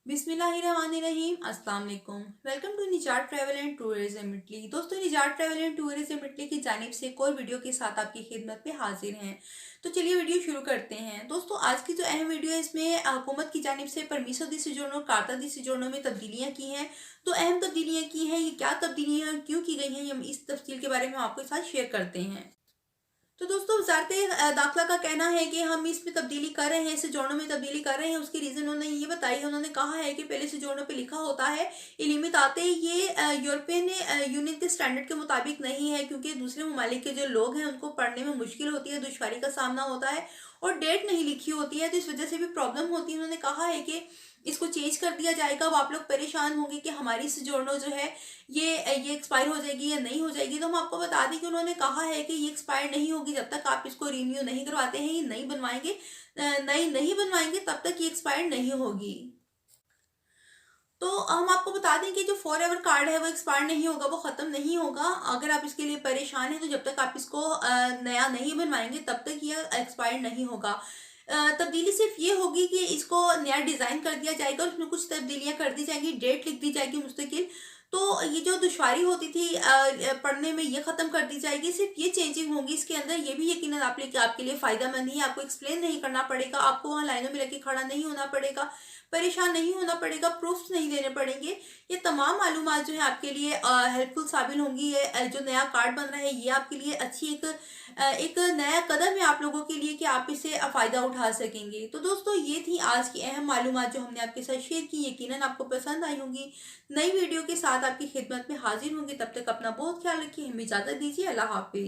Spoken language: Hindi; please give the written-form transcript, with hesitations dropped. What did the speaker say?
बिस्मिल्लाहिर्रहमानिर्रहीम अस्सलाम वालेकुम। वेलकम टू निजात ट्रैवल एंड टूरिज्म इटली। दोस्तों, निजात ट्रैवल एंड टूरिज्म इटली की जानिब से एक और वीडियो के साथ आपकी खिदमत में हाजिर हैं। तो चलिए वीडियो शुरू करते हैं। दोस्तों, आज की जो अहम वीडियो है इसमें हुकूमत की जानिब से परमिशो दी सिजोर्नो कार्ता दी सिजोर्नो में तब्दीलियाँ की हैं। तो अहम तब्दीलियाँ की हैं, ये क्या तब्दीलियाँ हैं, क्यों की गई हैं, हम इस तफसील के बारे में आपके साथ शेयर करते हैं। तो दोस्तों, वजारत दाखिला का कहना है कि हम इसमें तब्दीली कर रहे हैं, इसे जोड़ों में तब्दीली कर रहे हैं। उसकी रीज़न उन्होंने ये बताई है। उन्होंने कहा है कि पहले से जोड़ों पे लिखा होता है इलिमित आते ये यूरोपियन यूनियन के स्टैंडर्ड के मुताबिक नहीं है, क्योंकि दूसरे ममालिक के जो लोग हैं उनको पढ़ने में मुश्किल होती है, दुश्वारी का सामना होता है और डेट नहीं लिखी होती है, तो इस वजह से भी प्रॉब्लम होती है। उन्होंने कहा है कि इसको चेंज कर दिया जाएगा। अब आप लोग परेशान होंगे कि हमारी जोड़ो जो है ये एक्सपायर हो जाएगी या नहीं हो जाएगी। तो हम आपको बता दें कि उन्होंने कहा है कि ये एक्सपायर नहीं होगी जब तक आप इसको रिन्यू नहीं करवाते हैं, ये नहीं बनवाएंगे, नई नहीं बनवाएंगे तब तक ये एक्सपायर नहीं होगी। तो हम आपको बता दें कि जो फॉर एवर कार्ड है वो एक्सपायर नहीं होगा, वो ख़त्म नहीं होगा। अगर आप इसके लिए परेशान हैं तो जब तक आप इसको नया नहीं बनवाएंगे तब तक ये एक्सपायर नहीं होगा। तब्दीली सिर्फ ये होगी कि इसको नया डिज़ाइन कर दिया जाएगा और उसमें कुछ तब्दीलियां कर दी जाएंगी, डेट लिख दी जाएगी मुस्तकिल। तो ये जो दुश्वारी होती थी पढ़ने में, ये ख़त्म कर दी जाएगी। सिर्फ ये चेंजिंग होगी इसके अंदर। ये भी यकीनन आपके लिए फ़ायदेमंद ही है। आपको एक्सप्लेन नहीं करना पड़ेगा, आपको वहाँ लाइनों में लगे खड़ा नहीं होना पड़ेगा, परेशान नहीं होना पड़ेगा, प्रूफ्स नहीं देने पड़ेंगे। ये तमाम मालूमात जो है आपके लिए हेल्पफुल साबित होंगी। ये जो नया कार्ड बन रहा है ये आपके लिए अच्छी एक नया कदम है आप लोगों के लिए कि आप इससे फ़ायदा उठा सकेंगे। तो दोस्तों, ये थी आज की अहम मालूमात जो हमने आपके साथ शेयर की। यकीनन आपको पसंद आई होंगी। नई वीडियो के साथ आपकी खिदमत में हाजिर होंगे। तब तक अपना बहुत ख्याल रखिए। हमें इजाज़त दीजिए। अल्लाह हाफिज़।